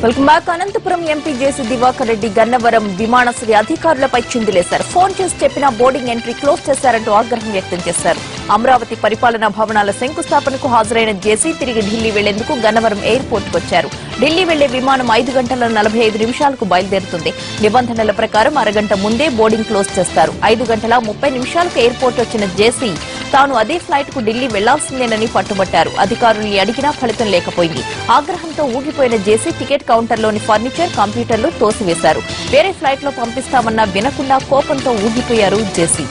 Welcome back. Anantapuram MP JC Diwakar Reddy Gannavaram విమానాశ్రయ అధికారులపై చిందులేశారు. Phone చేసి చెప్పిన బోర్డింగ్ ఎంట్రీ క్లోజ్ చేశారంటూ ఆగ్రహం వ్యక్తం చేశారు. అమరావతి పరిపాలనా భవనాల శంకుస్థాపనకు హాజరైన జేసీ తిరిగి ఢిల్లీ వెళ్లేందుకు గన్నవరం ఎయిర్పోర్టుకు వచ్చారు. ఢిల్లీ వెళ్లే విమానం 5 గంటల 45 నిమిషాలకు బయలుదేరుతుంది. నిబంధనల ప్రకారం అరగంట ముందే బోర్డింగ్ క్లోజ్ చేస్తారు. 5 గంటల 30 నిమిషాలకు ఎయిర్పోర్ట్ వచ్చిన జేసీ తాను అదే ఫ్లైట్ కు ఢిల్లీ వెళ్లాల్సిందేనని పట్టుబట్టారు. అధికారుల్ని అడిగినా ఫలితం లేకపోయింది. ఆగ్రహంతో ఊగిపోయిన జేసీ టికెట్ కౌంటర్లోని ఫర్నిచర్, కంప్యూటర్లు తోసివేశారు. వేరే ఫ్లైట్ లో పంపిస్తామన్నా వినకుండా కోపంతో ఊగిపోయారు జేసీ.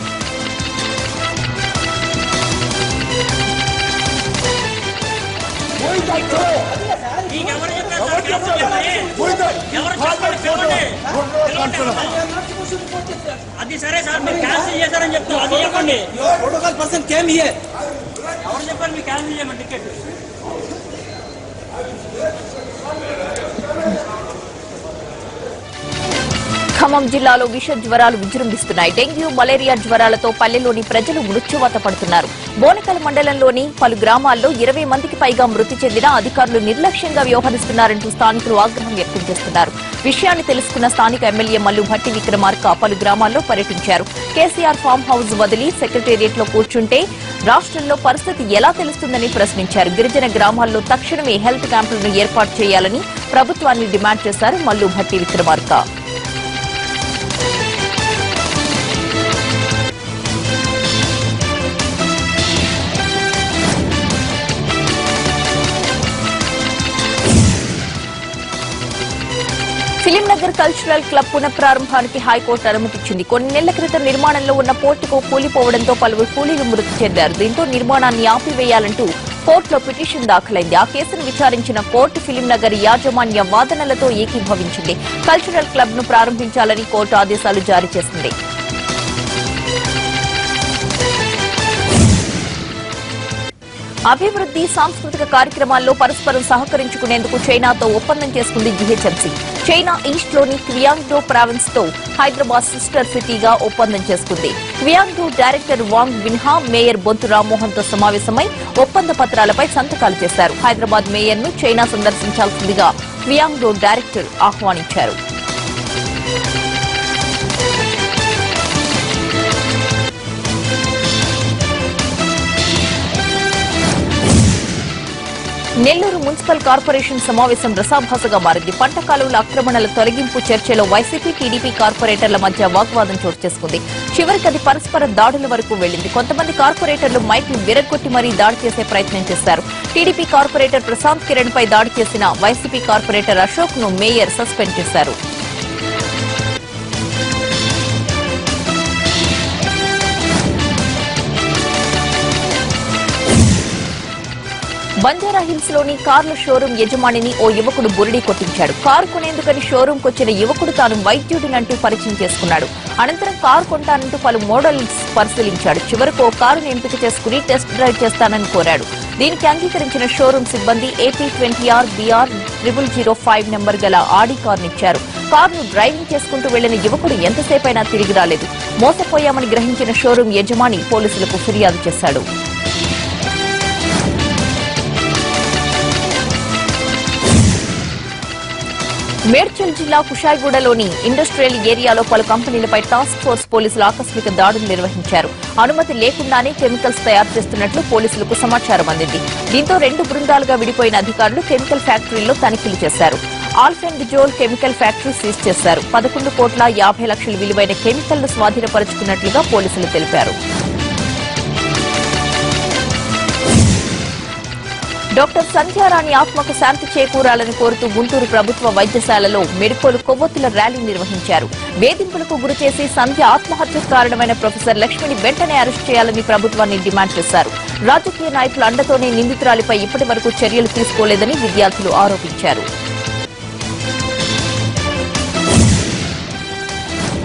అది సరే సార్, మీరు క్యాన్సిల్ చేశారని చెప్తున్నారు. అది చెప్పండి. Protocol person came here. ఎవరు చెప్పారు మీరు క్యాన్సిల్ చేయమని టికెట్? ఖమ్మం జిల్లాలో విష జ్వరాలు విజృంభిస్తున్నాయి. డెంగ్యూ, మలేరియా జ్వరాలతో పల్లెలోని ప్రజలు మృత్యువాత పడుతున్నారు. బోనకల్ మండలంలోని పలు గ్రామాల్లో 20 మందికి పైగా మృతి చెందిన అధికారులు నిర్లక్ష్యంగా వ్యవహరిస్తున్నారంటూ స్థానికులు ఆగ్రహం వ్యక్తం చేస్తున్నారు. విషయాన్ని తెలుసుకున్న స్థానిక ఎమ్మెల్యే మల్లు భట్టి విక్రమార్క పలు గ్రామాల్లో పర్యటించారు. కేసీఆర్ ఫామ్ హౌస్ వదిలి సెక్రటేరియట్ లో కూర్చుంటే రాష్ట్రంలో పరిస్థితి ఎలా తెలుస్తుందని ప్రశ్నించారు. గిరిజన గ్రామాల్లో తక్షణమే హెల్త్ క్యాంపులను ఏర్పాటు చేయాలని ప్రభుత్వాన్ని డిమాండ్ చేశారు మల్లు భట్టి విక్రమార్క. ఫిలింనగర్ కల్చరల్ క్లబ్ పునఃప్రారంభానికి హైకోర్టు అనుమతిచ్చింది. కొన్ని నెలల క్రితం నిర్మాణంలో ఉన్న పోర్టుకు కూలిపోవడంతో పలువురు కూలీలు మృతి చెందారు. దీంతో నిర్మాణాన్ని ఆపివేయాలంటూ కోర్టులో పిటిషన్ దాఖలైంది. ఆ కేసును విచారించిన కోర్టు ఫిలింనగర్ యాజమాన్య వాదనలతో ఏకీభవించింది. కల్చరల్ క్లబ్ ను ప్రారంభించాలని కోర్టు ఆదేశాలు జారీ చేసింది. అభివృద్ది, సాంస్కృతిక కార్యక్రమాల్లో పరస్పరం సహకరించుకునేందుకు చైనాతో ఒప్పందం చేసుకుంది జీహెచ్ఎంసీ. చైనా ఈస్ట్ లోని క్వియాంగ్డో ప్రావిన్స్ తో హైదరాబాద్ సిస్టర్ సిటీగా ఒప్పందం చేసుకుంది. క్వియాంగ్డో డైరెక్టర్ వాంగ్ విన్హా మేయర్ బొంతు రామ్మోహన్ తో సమావేశమై ఒప్పంద పత్రాలపై సంతకాలు చేశారు. హైదరాబాద్ మేయర్ ను చైనా సందర్శించాల్సిందిగా క్వియాంగ్డో డైరెక్టర్ ఆహ్వానించారు. నెల్లూరు మున్సిపల్ కార్పొరేషన్ సమావేశం రసాభాసగా మారింది. పంట కాలువల ఆక్రమణల తొలగింపు చర్చలో వైసీపీ, టీడీపీ కార్పొరేటర్ల మధ్య వాగ్వాదం చోటు చేసుకుంది. చివరికి అది పరస్పర దాడుల వరకు వెళ్లింది. కొంతమంది కార్పొరేటర్లు మైక్ ను విరగ్గొట్టి మరీ దాడి చేసే ప్రయత్నం చేశారు. టీడీపీ కార్పొరేటర్ ప్రశాంత్ కిరణ్ పై దాడి చేసిన వైసీపీ కార్పొరేటర్ అశోక్ ను మేయర్ సస్పెండ్ చేశారు. బంజారాహిల్స్ లోని కార్ల షోరూం యజమానిని ఓ యువకుడు బురిడీ కొట్టించాడు. కారు కొనేందుకని షోరూంకు వచ్చిన యువకుడు తాను వైద్యుడినంటూ పరిచయం చేసుకున్నాడు. అనంతరం కారు కొంటానంటూ పలు మోడల్స్ పరిశీలించాడు. చివరకు ఓ కారును ఎంపిక చేసుకుని టెస్ట్ డ్రైవ్ చేస్తానని కోరాడు. దీనికి అంగీకరించిన షోరూం సిబ్బంది AP20R BR 0005 నెంబర్ గల ఆడి కారునిచ్చారు. కారును డ్రైవింగ్ చేసుకుంటూ వెళ్లిన యువకుడు ఎంతసేపైనా తిరిగి రాలేదు. మోసపోయామని గ్రహించిన షోరూం యజమాని పోలీసులకు ఫిర్యాదు చేశాడు. మేడ్చల్ జిల్లా కుషాయిగూడలోని ఇండస్ట్రియల్ ఏరియాలో పలు కంపెనీలపై టాస్క్ ఫోర్స్ పోలీసులు ఆకస్మిక దాడులు నిర్వహించారు. అనుమతి లేకుండానే కెమికల్స్ తయారు చేస్తున్నట్లు పోలీసులకు సమాచారం అందింది. దీంతో 2 బృందాలుగా విడిపోయిన అధికారులు కెమికల్ ఫ్యాక్టరీలో తనిఖీలు చేశారు. ఆల్ఫెండిజోల్ కెమికల్ ఫ్యాక్టరీ సీజ్ చేశారు. 11,50,00,000 విలువైన కెమికల్ ను స్వాధీనపరుచుకున్నట్లుగా పోలీసులు తెలిపారు. డాక్టర్ సంధ్యారాణి ఆత్మకు శాంతి చేకూరాలని కోరుతూ గుంటూరు ప్రభుత్వ వైద్యశాలలో మెడికోలు కొవ్వొత్తుల ర్యాలీ నిర్వహించారు. వేధింపులకు గురిచేసి సంధ్య ఆత్మహత్యకు కారణమైన ప్రొఫెసర్ లక్ష్మిని వెంటనే అరెస్ట్ చేయాలని ప్రభుత్వాన్ని డిమాండ్ చేశారు. రాజకీయ నాయకుల అండతోనే నిందితురాలిపై ఇప్పటి వరకు చర్యలు తీసుకోలేదని విద్యార్థులు ఆరోపించారు.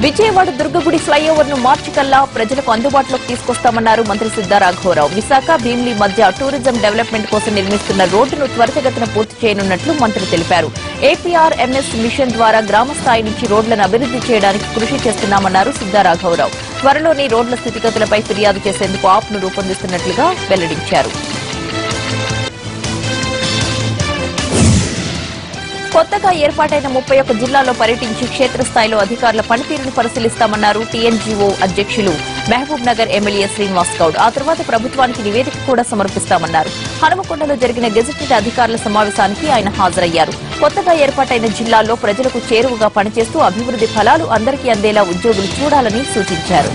విజయవాడ దుర్గగుడి ఫ్లైఓవర్ ను మార్చి కల్లా ప్రజలకు అందుబాటులోకి తీసుకొస్తామన్నారు మంత్రి సిద్ధా రాఘవరావు. విశాఖ, భీమిలి మధ్య టూరిజం డెవలప్మెంట్ కోసం నిర్మిస్తున్న రోడ్డును త్వరితగతిన పూర్తి చేయనున్నట్లు మంత్రి తెలిపారు. APRMS మిషన్ ద్వారా గ్రామ స్థాయి నుంచి రోడ్లను అభివృద్ది చేయడానికి కృషి చేస్తున్నామన్నారు సిద్ధా రాఘవరావు. త్వరలోని రోడ్ల స్థితిగతులపై ఫిర్యాదు చేసేందుకు యాప్ ను రూపొందిస్తున్నట్లుగా వెల్లడించారు. కొత్తగా ఏర్పాటైన 31 జిల్లాల్లో పర్యటించి క్షేత్రస్థాయిలో అధికారుల పనితీరును పరిశీలిస్తామన్నారు టీఎన్జీఓ అధ్యక్షులు మహబూబ్ నగర్ ఎమ్మెల్యే శ్రీనివాస్ గౌడ్. ఆ తర్వాత ప్రభుత్వానికి నివేదిక కూడా సమర్పిస్తామన్నారు. హనుమకొండలో జరిగిన గెజిటెడ్ అధికారుల సమావేశానికి ఆయన హాజరయ్యారు. కొత్తగా ఏర్పాటైన జిల్లాల్లో ప్రజలకు చేరువగా పనిచేస్తూ అభివృద్ధి ఫలాలు అందరికీ అందేలా ఉద్యోగులు చూడాలని సూచించారు.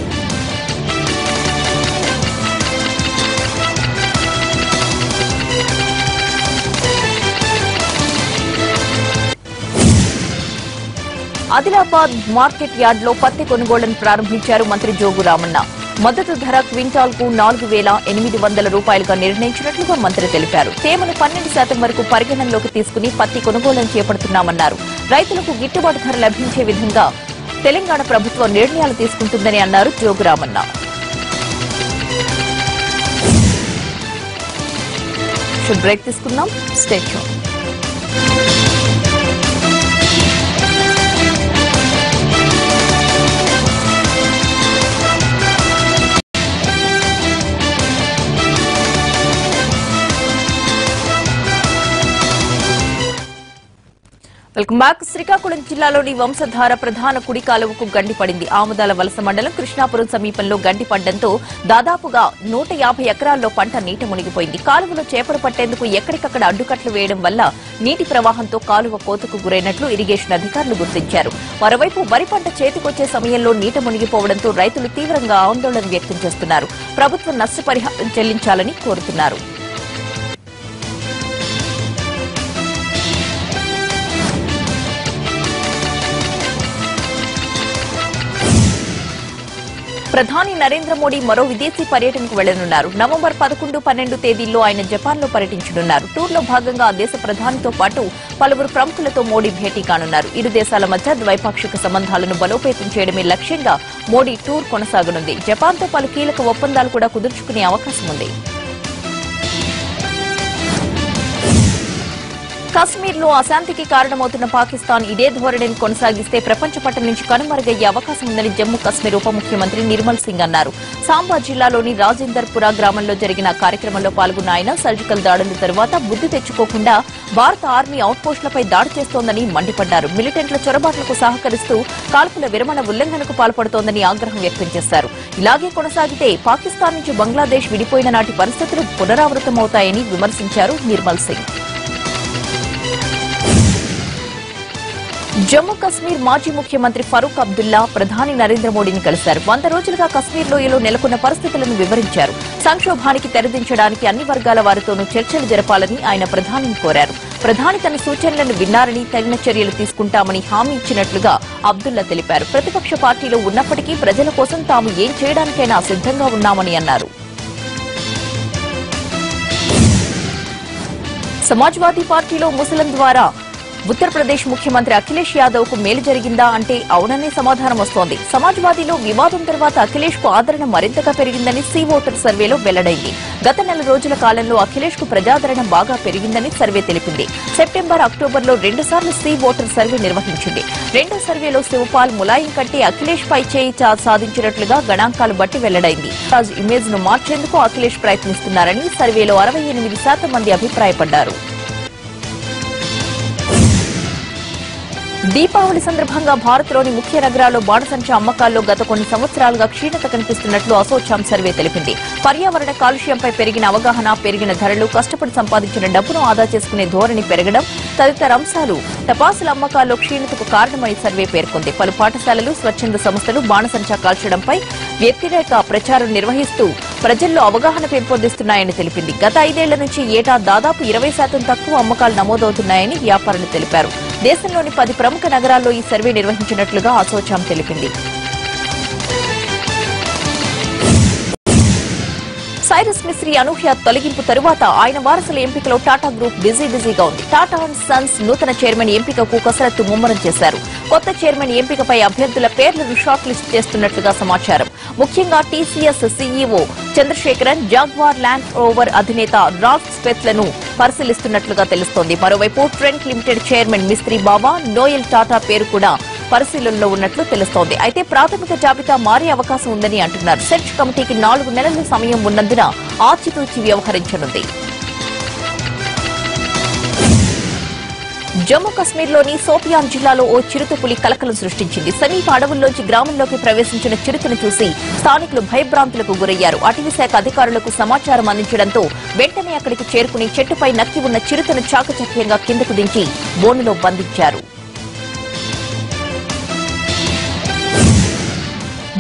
ఆదిలాబాద్ మార్కెట్ యార్డ్లో పత్తి కొనుగోళ్లను ప్రారంభించారు మంత్రి జోగు రామన్న. మద్దతు ధర క్వింటాల్కు 4,800 రూపాయలుగా నిర్ణయించినట్లుగా మంత్రి తెలిపారు. తేమను 12% వరకు పరిగణనలోకి తీసుకుని పత్తి కొనుగోళ్లను చేపడుతున్నామన్నారు. రైతులకు గిట్టుబాటు ధర లభించే విధంగా తెలంగాణ ప్రభుత్వం నిర్ణయాలు తీసుకుంటుందని అన్నారు జోగు రామన్న. బ్రేక్ తీసుకుందాం. Stay tune. Welcome back. Srikakulam జిల్లాలోని వంశధార ప్రధాన కుడి కాలువకు గండి పడింది. ఆముదాల వలస మండలం కృష్ణాపురం సమీపంలో గండి పడడంతో దాదాపుగా 150 ఎకరాల్లో పంట నీట మునిగిపోయింది. కాలువలో చేపలు పట్టేందుకు ఎక్కడికక్కడ అడ్డుకట్లు వేయడం వల్ల నీటి ప్రవాహంతో కాలువ కోతకు గురైనట్లు ఇరిగేషన్ అధికారులు గుర్తించారు. మరోవైపు వరి పంట చేతికొచ్చే సమయంలో నీట మునిగిపోవడంతో రైతులు తీవ్రంగా ఆందోళన వ్యక్తం చేస్తున్నారు. ప్రభుత్వం నష్టపరిహారం చెల్లించాలని కోరుతున్నారు. ప్రధాని నరేంద్ర మోడీ మరో విదేశీ పర్యటనకు వెళ్లనున్నారు. నవంబర్ 11, 12 తేదీల్లో ఆయన జపాన్లో పర్యటించనున్నారు. టూర్లో భాగంగా ఆ దేశ ప్రధానితో పాటు పలువురు ప్రముఖులతో మోడీ భేటీ కానున్నారు. ఇరు దేశాల మధ్య ద్వైపాక్షిక సంబంధాలను బలోపేతం చేయడమే లక్ష్యంగా మోడీ టూర్ కొనసాగనుంది. జపాన్తో పలు కీలక ఒప్పందాలు కూడా కుదుర్చుకునే అవకాశం ఉంది. కశ్మీర్లో అశాంతికి కారణమవుతున్న పాకిస్తాన్ ఇదే ధోరణిని కొనసాగిస్తే ప్రపంచ పటం నుంచి కనుమరుగయ్యే అవకాశం ఉందని జమ్మూ కశ్మీర్ ఉప ముఖ్యమంత్రి నిర్మల్ సింగ్ అన్నారు. సాంబా జిల్లాలోని రాజేందర్పురా గ్రామంలో జరిగిన కార్యక్రమంలో పాల్గొన్న ఆయన సర్జికల్ దాడుల తర్వాత బుద్ధి తెచ్చుకోకుండా భారత ఆర్మీ అవుట్పోస్టులపై దాడి చేస్తోందని మండిపడ్డారు. మిలిటెంట్ల చొరబాట్లకు సహకరిస్తూ కాల్పుల విరమణ ఉల్లంఘనకు పాల్పడుతోందని ఆగ్రహం వ్యక్తం చేశారు. ఇలాగే కొనసాగితే పాకిస్తాన్ నుంచి బంగ్లాదేశ్ విడిపోయిన నాటి పరిస్థితులు పునరావృతమవుతాయని విమర్శించారు నిర్మల్ సింగ్. జమ్మూ కశ్మీర్ మాజీ ముఖ్యమంత్రి ఫరూక్ అబ్దుల్లా ప్రధాని నరేంద్ర మోడీని కలిశారు. 100 రోజులుగా కశ్మీర్ లోయలో నెలకొన్న పరిస్థితులను వివరించారు. సంక్షోభానికి తెరదించడానికి అన్ని వర్గాల వారితోనూ చర్చలు జరపాలని ఆయన ప్రధానిని కోరారు. ప్రధాని తన సూచనలను విన్నారని తగిన చర్యలు తీసుకుంటామని హామీ ఇచ్చినట్లుగా అబ్దుల్లా తెలిపారు. ప్రతిపక్ష పార్టీలో ఉన్నప్పటికీ ప్రజల కోసం తాము ఏం చేయడానికైనా సిద్ధంగా ఉన్నామని అన్నారు. సమాజ్వాదీ పార్టీలో ముసలం ద్వారా ఉత్తరప్రదేశ్ ముఖ్యమంత్రి అఖిలేష్ యాదవ్ కు మేలు జరిగిందా అంటే అవుననే సమాధానం వస్తోంది. సమాజ్వాదీలో వివాదం తర్వాత అఖిలేష్ కు ఆదరణ మరింతగా పెరిగిందని సి ఓటర్ సర్వేలో వెల్లడైంది. గత నెల రోజుల కాలంలో అఖిలేష్ కు ప్రజాదరణ బాగా పెరిగిందని సర్వే తెలిపింది. సెప్టెంబర్, అక్టోబర్లో 2 సార్లు సి ఓటర్ సర్వే నిర్వహించింది. రెండో సర్వేలో శివపాల్ ములాయం కంటే అఖిలేష్ పై చేయి సాధించినట్లుగా గణాంకాలు బట్టి వెల్లడైంది. రాజ్ ఇమేజ్ ను మార్చేందుకు అఖిలేష్ ప్రయత్నిస్తున్నారని సర్వేలో 68% మంది అభిప్రాయపడ్డారు. దీపావళి సందర్భంగా భారత్లోని ముఖ్య నగరాల్లో బాణసంచా అమ్మకాల్లో గత కొన్ని సంవత్సరాలుగా క్షీణత కనిపిస్తున్నట్లు అసోచామ్ సర్వే తెలిపింది. పర్యావరణ కాలుష్యంపై పెరిగిన అవగాహన, పెరిగిన ధరలు, కష్టపడి సంపాదించిన డబ్బును ఆదా చేసుకునే ధోరణి పెరగడం తదితర అంశాలు టపాసుల అమ్మకాల్లో క్షీణతకు కారణమని సర్వే పేర్కొంది. పలు పాఠశాలలు, స్వచ్ఛంద సంస్థలు బాణసంచా కాల్చడంపై వ్యతిరేక ప్రచారం నిర్వహిస్తూ ప్రజల్లో అవగాహన పెంపొందిస్తున్నాయని తెలిపింది. గత 5 ఏళ్ల నుంచి ఏటా దాదాపు 20% తక్కువ అమ్మకాలు నమోదవుతున్నాయని వ్యాపారులు తెలిపారు. దేశంలోని 10 ప్రముఖ నగరాల్లో ఈ సర్వే నిర్వహించినట్లుగా అసోచామ్ తెలిపింది. సైరస్ మిస్త్రీ అనూహ్య తొలగింపు తరువాత ఆయన వారసుల ఎంపికలో టాటా గ్రూప్ బిజీగా ఉంది. టాటా అండ్ సన్స్ నూతన చైర్మన్ ఎంపికకు కసరత్తు ముమ్మరం చేశారు. కొత్త చైర్మన్ ఎంపికపై అభ్యర్థుల పేర్లను షార్ట్ లిస్ట్ చేస్తున్నట్లుగా సమాచారం. ముఖ్యంగా TCS CEO Chandrasekaran, jaguar land rover అధినేత రాల్ఫ్ స్పెత్లను పరిశీలిస్తున్నట్లుగా తెలుస్తోంది. మరోవైపు ట్రెంట్ లిమిటెడ్ చైర్మన్ మిస్త్రీ బాబా నోయల్ టాటా పేరు కూడా పరిశీలనలో ఉన్నట్లు తెలుస్తోంది. అయితే ప్రాథమిక జాబితా మారే అవకాశం ఉందని అంటున్నారు. సెర్చ్ కమిటీకి 4 నెలల సమయం ఉన్నందున ఆచితూచి వ్యవహరించనుంది. జమ్మూ కశ్మీర్లోని సోపియాన్ జిల్లాలో ఓ చిరుతపులి కలకలం సృష్టించింది. సమీప అడవుల్లోంచి గ్రామంలోకి ప్రవేశించిన చిరుతను చూసి స్థానికులు భయభ్రాంతులకు గురయ్యారు. అటవీ శాఖ అధికారులకు సమాచారం అందించడంతో వెంటనే అక్కడికి చేరుకుని చెట్టుపై నక్కి ఉన్న చిరుతను చాకచక్యంగా కిందకు దించి బోనులో బంధించారు.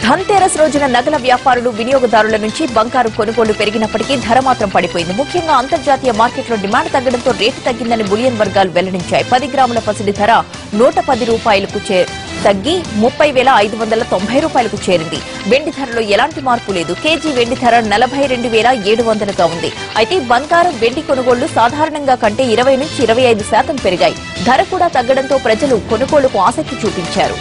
ధన్తేరస్ రోజున నగల వ్యాపారులు వినియోగదారుల నుంచి బంగారు కొనుగోళ్లు పెరిగినప్పటికీ ధర మాత్రం పడిపోయింది. ముఖ్యంగా అంతర్జాతీయ మార్కెట్లో డిమాండ్ తగ్గడంతో రేటు తగ్గిందని బులియన్ వర్గాలు వెల్లడించాయి. 10 గ్రాముల పసిడి ధర ₹110 తగ్గి ₹30,590 చేరింది. వెండి ధరలో ఎలాంటి మార్పు లేదు. కేజీ వెండి ధర 42,700గా ఉంది. అయితే బంగారం, వెండి కొనుగోళ్లు సాధారణంగా కంటే 20 నుంచి 25% పెరిగాయి. ధర కూడా తగ్గడంతో ప్రజలు కొనుగోళ్లకు ఆసక్తి చూపించారు.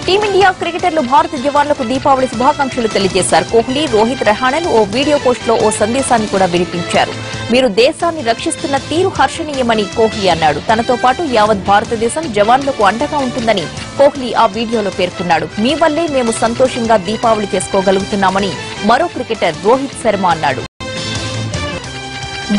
టీమిండియా క్రికెటర్లు భారత జవాన్లకు దీపావళి శుభాకాంక్షలు తెలియజేశారు. కోహ్లీ, రోహిత్, రహానెలు ఓ వీడియో పోస్టులో ఓ సందేశాన్ని కూడా వినిపించారు. మీరు దేశాన్ని రక్షిస్తున్న తీరు హర్షణీయమని కోహ్లీ అన్నాడు. తనతో పాటు యావత్ భారతదేశం జవాన్లకు అండగా ఉంటుందని కోహ్లీ ఆ వీడియోలో పేర్కొన్నాడు. మీ వల్లే మేము సంతోషంగా దీపావళి చేసుకోగలుగుతున్నామని మరో క్రికెటర్ రోహిత్ శర్మ అన్నాడు.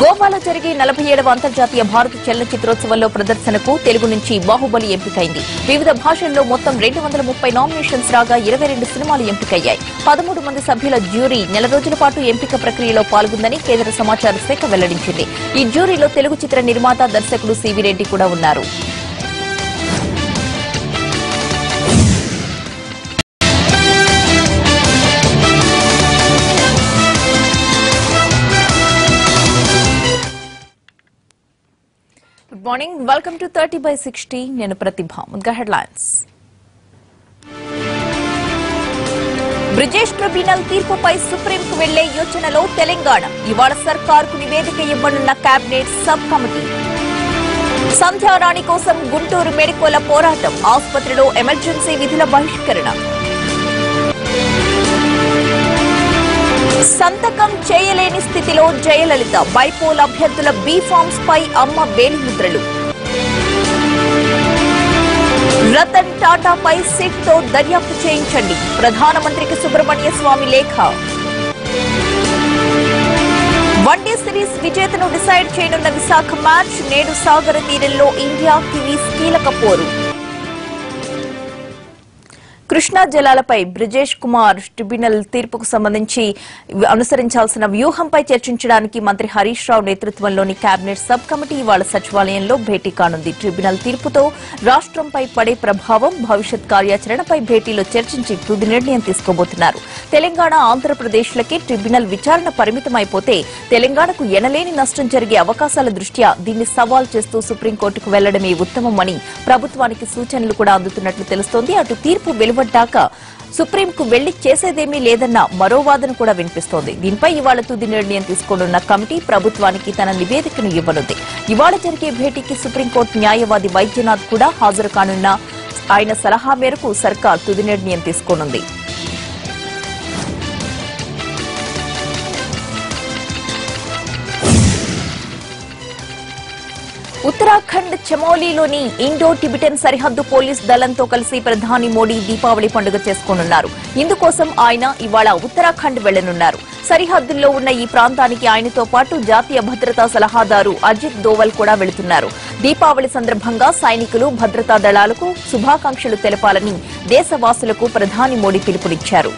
గోవాలో జరిగే 47వ అంతర్జాతీయ భారత చలనచిత్రోత్సవంలో ప్రదర్శనకు తెలుగు నుంచి బాహుబలి ఎంపికైంది. వివిధ భాషల్లో మొత్తం 230 నామినేషన్స్ రాగా 22 సినిమాలు ఎంపికయ్యాయి. 13 మంది సభ్యుల జ్యూరీ నెల రోజుల పాటు ఎంపిక ప్రక్రియలో పాల్గొందని కేంద్ర సమాచార శాఖ వెల్లడించింది. ఈ జ్యూరీలో తెలుగు చిత్ర నిర్మాత, దర్శకుడు సివి రెడ్డి కూడా ఉన్నారు. Good morning, welcome to 30/60. నేను ప్రతిభ. ముందుగా హెడ్లైన్స్. బ్రిజేష్ ట్రిబ్యునల్ తీర్పుపై సుప్రీంకు వెళ్లే యోచనలో తెలంగాణ. ఇవాళ సర్కారుకు నివేదిక ఇవ్వనున్న కేబినెట్ సబ్ కమిటీ. సంధ్యారాణి కోసం గుంటూరు మెడికోల పోరాటం. ఆసుపత్రిలో ఎమర్జెన్సీ విధుల బహిష్కరణ. సంతకం చేయలేని స్థితిలో జయలలిత. బైపోల్ అభ్యర్థుల బీ ఫార్మ్స్ పై అమ్మ వేలిముద్రలు. రతన్ టాటాపై సిట్ తో దర్యాప్తు చేయించండి. ప్రధానమంత్రికి సుబ్రహ్మణ్య స్వామి లేఖ. వన్డే సిరీస్ విజేతను డిసైడ్ చేయనున్న విశాఖ మ్యాచ్. నేడు సాగర తీరంలో ఇండియా కివీస్ కీలక పోరు. కృష్ణా జలాలపై బ్రిజేష్ కుమార్ ట్రిబ్యునల్ తీర్పుకు సంబంధించి అనుసరించాల్సిన వ్యూహంపై చర్చించడానికి మంత్రి హరీష్ రావు నేతృత్వంలోని కేబినెట్ సబ్ కమిటీ ఇవాళ సచివాలయంలో భేటీ కానుంది. ట్రిబ్యునల్ తీర్పుతో రాష్ట్రంపై పడే ప్రభావం, భవిష్యత్ కార్యాచరణపై భేటీలో చర్చించి తుది నిర్ణయం తీసుకోబోతున్నారు. తెలంగాణ, ఆంధ్రప్రదేశ్లకి ట్రిబ్యునల్ విచారణ పరిమితమైపోతే తెలంగాణకు ఎనలేని నష్టం జరిగే అవకాశాల దృష్ట్యా దీన్ని సవాల్ చేస్తూ సుప్రీంకోర్టుకు వెళ్లడమే ఉత్తమమని ప్రభుత్వానికి సూచనలు కూడా అందుతున్నట్లు తెలుస్తోంది. అటు తీర్పు వెలువడ్డాక సుప్రీంకు వెళ్లి చేసేదేమీ లేదన్న మరో వాదన కూడా వినిపిస్తోంది. దీనిపై ఇవాళ తుది నిర్ణయం తీసుకోనున్న కమిటీ ప్రభుత్వానికి తన నివేదికను ఇవ్వనుంది. ఇవాళ జరిగే భేటీకి సుప్రీంకోర్టు న్యాయవాది వైద్యనాథ్ కూడా హాజరు కానున్న ఆయన సలహా మేరకు సర్కార్ తుది నిర్ణయం తీసుకోనుంది. ఉత్తరాఖండ్ చమోలీలోని ఇండో టిబెటన్ సరిహద్దు పోలీస్ దళంతో కలిసి ప్రధాని మోడీ దీపావళి పండుగ చేసుకోనున్నారు. ఇందుకోసం ఆయన ఇవాళ ఉత్తరాఖండ్ వెళ్లనున్నారు. సరిహద్దుల్లో ఉన్న ఈ ప్రాంతానికి ఆయనతో పాటు జాతీయ భద్రతా సలహాదారు అజిత్ దోవల్ కూడా వెళుతున్నారు. దీపావళి సందర్భంగా సైనికులు, భద్రతా దళాలకు శుభాకాంక్షలు తెలపాలని దేశవాసులకు ప్రధాని మోడీ పిలుపునిచ్చారు.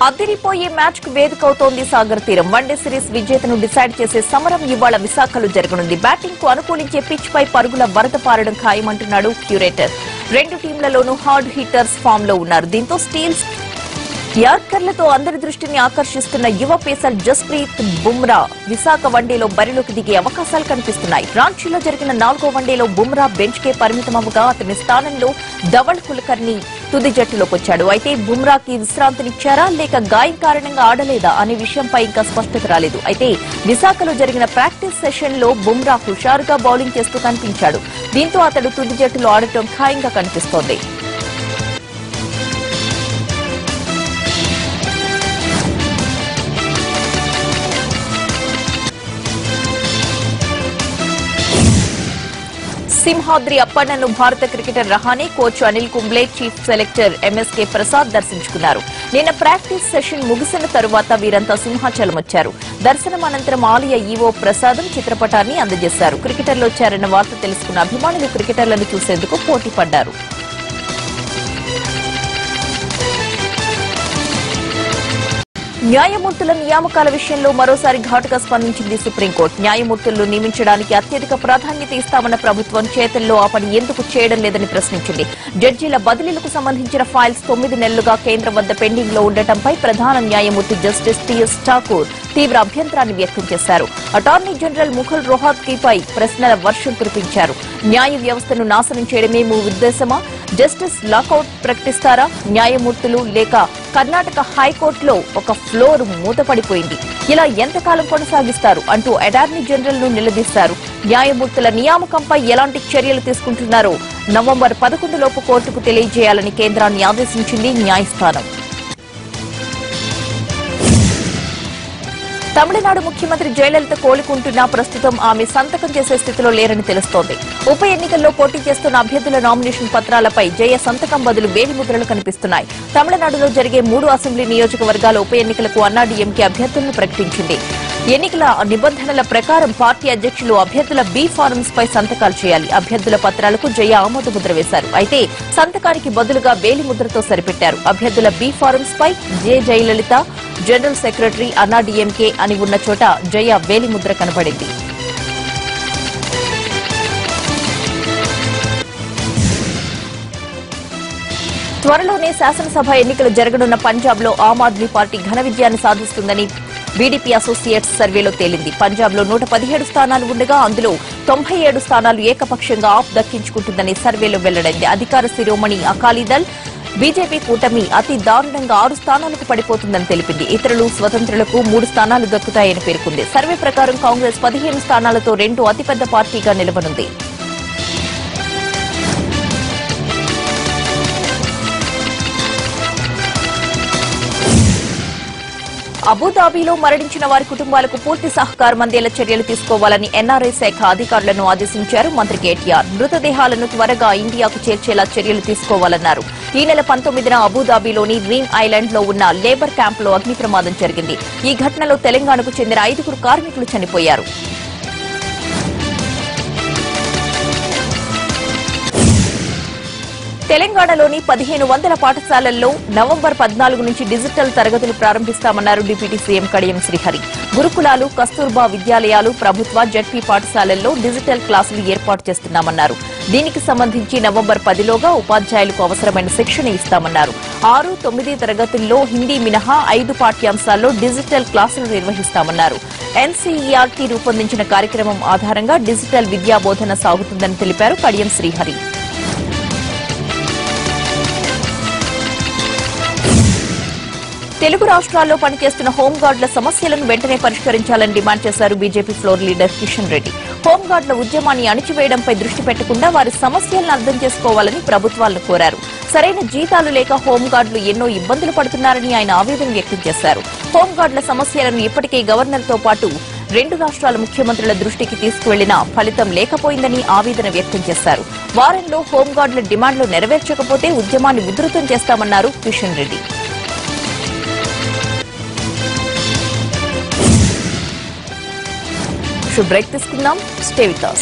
అదిరిపోయే మ్యాచ్ కు వేదికవుతోంది సాగర్ తీరం. వన్డే సిరీస్ విజేతను డిసైడ్ చేసే సమరం ఇవాళ విశాఖలో జరగనుంది. బ్యాటింగ్ కు అనుకూలించే పిచ్ పై పరుగుల వరద పారడం ఖాయమంటున్నాడు క్యూరేటర్. రెండు టీంలలోనూ హార్డ్ హిట్టర్స్ ఫామ్ లో ఉన్నారు. దీంతో స్టీల్స్, యార్కర్లతో అందరి దృష్టిని ఆకర్షిస్తున్న యువ పేసర్ జస్ప్రీత్ బుమ్రా విశాఖ వన్డేలో బరిలోకి దిగే అవకాశాలు కనిపిస్తున్నాయి. రాంచీలో జరిగిన 4వ వన్డేలో బుమ్రా బెంచ్ కే పరిమితమవగా అతని స్థానంలో ధవల్ కుల్కర్ని తుది జట్టులోకొచ్చాడు. అయితే బుమ్రాకి విశ్రాంతినిచ్చారా లేక గాయం కారణంగా ఆడలేదా అనే విషయంపై ఇంకా స్పష్టత రాలేదు. అయితే విశాఖలో జరిగిన ప్రాక్టీస్ సెషన్ లో బుమ్రా హుషారుగా బౌలింగ్ చేస్తూ కనిపించాడు. దీంతో అతడు తుది జట్టులో ఆడటం ఖాయంగా కనిపిస్తోంది. సింహాద్రి అప్పన్నను భారత cricketer Rahane, coach Anil Kumble, chief selector MSK Prasad దర్శించుకున్నారు. నిన్న ప్రాక్టీస్ సెషన్ ముగిసిన తరువాత వీరంతా సింహాచలం వచ్చారు. దర్శనం అనంతరం ఆలయ ఈవో ప్రసాదం చిత్రపటాన్ని అందజేశారు. క్రికెటర్లు వచ్చారన్న వార్త తెలుసుకున్న అభిమానులు క్రికెటర్లను చూసేందుకు పోటీ పడ్డారు. న్యాయమూర్తుల నియామకాల విషయంలో మరోసారి ఘాటుగా స్పందించింది సుప్రీంకోర్టు. న్యాయమూర్తులను నియమించడానికి అత్యధిక ప్రాధాన్యత ఇస్తామన్న ప్రభుత్వం చేతల్లో ఆ పని ఎందుకు చేయడం లేదని ప్రశ్నించింది. జడ్జీల బదిలీలకు సంబంధించిన ఫైల్స్ 9 నెలలుగా కేంద్రం వద్ద పెండింగ్ లో ఉండటంపై ప్రధాన న్యాయమూర్తి జస్టిస్ టీఎస్ ఠాకూర్ తీవ్ర అభ్యంతరాన్ని వ్యక్తం చేశారు. అటార్నీ జనరల్ ముఖల్ రోహత్గీపై ప్రశ్నల వర్షం కురిపించారు. న్యాయ వ్యవస్థను నాశనం చేయడమే మీ ఉద్దేశమా? Justice lockout ప్రకటిస్తారా? న్యాయమూర్తులు లేక కర్ణాటక హైకోర్టులో ఒక ఫ్లోర్ మూతపడిపోయింది. ఇలా ఎంతకాలం కొనసాగిస్తారు అంటూ అటార్నీ జనరల్ ను నిలదీశారు. న్యాయమూర్తుల నియామకంపై ఎలాంటి చర్యలు తీసుకుంటున్నారో నవంబర్ 11 లోపు కోర్టుకు తెలియజేయాలని కేంద్రాన్ని ఆదేశించింది న్యాయస్థానం. తమిళనాడు ముఖ్యమంత్రి జయలలిత కోలుకుంటున్నా ప్రస్తుతం ఆమె సంతకం చేసే స్థితిలో లేరని తెలుస్తోంది. ఉప ఎన్నికల్లో పోటీ చేస్తున్న అభ్యర్థుల నామినేషన్ పత్రాలపై జయ సంతకం బదులు వేలిముద్రలు కనిపిస్తున్నాయి. తమిళనాడులో జరిగే 3 అసెంబ్లీ నియోజకవర్గాల ఉప ఎన్నికలకు అన్నాడీఎంకే అభ్యర్థులను ప్రకటించింది. ఎన్నికల నిబంధనల ప్రకారం పార్టీ అధ్యక్షులు అభ్యర్థుల బి ఫారమ్స్ పై సంతకాలు చేయాలి. అభ్యర్థుల పత్రాలకు జయ ఆమోదముద్ర వేశారు. అయితే సంతకానికి బదులుగా వేలిముద్రతో సరిపెట్టారు. అభ్యర్థుల బి ఫారమ్స్ పై జయలలిత, జనరల్ సెక్రటరీ, అన్నాడీఎంకే అని ఉన్న చోట జయ వేలిముద్ర కనబడింది. త్వరలోనే శాసనసభ ఎన్నికలు జరగనున్న పంజాబ్ లో ఆమ్ ఆద్మీ పార్టీ ఘన విజయాన్ని సాధిస్తుందని బీడీపీ అసోసియేట్స్ సర్వేలో తేలింది. పంజాబ్ లో 117 స్థానాలు ఉండగా అందులో 97 స్థానాలు ఏకపక్షంగా ఆప్ దక్కించుకుంటుందని సర్వేలో వెల్లడైంది. అధికార శిరోమణి అకాలీదళ్ బీజేపీ కూటమి అతి దారుణంగా 6 స్థానాలకు పడిపోతుందని తెలిపింది. ఇతరులు స్వతంత్రులకు 3 స్థానాలు దక్కుతాయని పేర్కొంది. సర్వే ప్రకారం కాంగ్రెస్ 15 స్థానాలతో 2వ అతిపెద్ద పార్టీగా నిలవనుంది. అబుదాబిలో మరణించిన వారి కుటుంబాలకు పూర్తి సహకారం అందేలా చర్యలు తీసుకోవాలని ఎన్ఆర్ఐ శాఖ అధికారులను ఆదేశించారు మంత్రి కేటీఆర్. మృతదేహాలను త్వరగా ఇండియాకు చేర్చేలా చర్యలు తీసుకోవాలన్నారు. ఈ నెల 19న అబుదాబిలోని డ్రీమ్ ఐలాండ్ లో ఉన్న లేబర్ క్యాంపులో అగ్ని ప్రమాదం జరిగింది. ఈ ఘటనలో తెలంగాణకు చెందిన 5 కార్మికులు చనిపోయారు. తెలంగాణలోని 1500 పాఠశాలల్లో నవంబర్ 14 నుంచి డిజిటల్ తరగతులు ప్రారంభిస్తామన్నారు డిప్యూటీ సీఎం కడియం శ్రీహరి. గురుకులాలు, కస్తూర్బా విద్యాలయాలు, ప్రభుత్వ, జడ్పీ పాఠశాలల్లో డిజిటల్ క్లాసులు ఏర్పాటు చేస్తున్నామన్నారు. దీనికి సంబంధించి నవంబర్ 10లోగా ఉపాధ్యాయులకు అవసరమైన శిక్షణ ఇస్తామన్నారు. 6, 9 తరగతుల్లో హిందీ మినహా 5 పాఠ్యాంశాల్లో డిజిటల్ క్లాసులు నిర్వహిస్తామన్నారు. ఎన్సీఈఆర్టీ రూపొందించిన కార్యక్రమం ఆధారంగా డిజిటల్ విద్యా బోధన సాగుతుందని తెలిపారు కడియం శ్రీహరి. తెలుగు రాష్ట్రాల్లో పనిచేస్తున్న హోంగార్డుల సమస్యలను వెంటనే పరిష్కరించాలని డిమాండ్ చేశారు BJP floor leader Kishan Reddy. హోంగార్డుల ఉద్యమాన్ని అణిచివేయడంపై దృష్టి పెట్టకుండా వారి సమస్యలను అర్థం చేసుకోవాలని ప్రభుత్వాలను కోరారు. సరైన జీతాలు లేక హోంగార్డులు ఎన్నో ఇబ్బందులు పడుతున్నారని ఆయన ఆవేదన వ్యక్తం చేశారు. హోంగార్డుల సమస్యలను ఇప్పటికే గవర్నర్తో పాటు 2 రాష్ట్రాల ముఖ్యమంత్రుల దృష్టికి తీసుకువెళ్లినా ఫలితం లేకపోయిందని ఆవేదన వ్యక్తం చేశారు. వారంలో హోంగార్డుల డిమాండ్లు నెరవేర్చకపోతే ఉద్యమాన్ని ఉధృతం చేస్తామన్నారు కిషన్ రెడ్డి. బ్రేక్ తీసుకుందాం. Stay with us.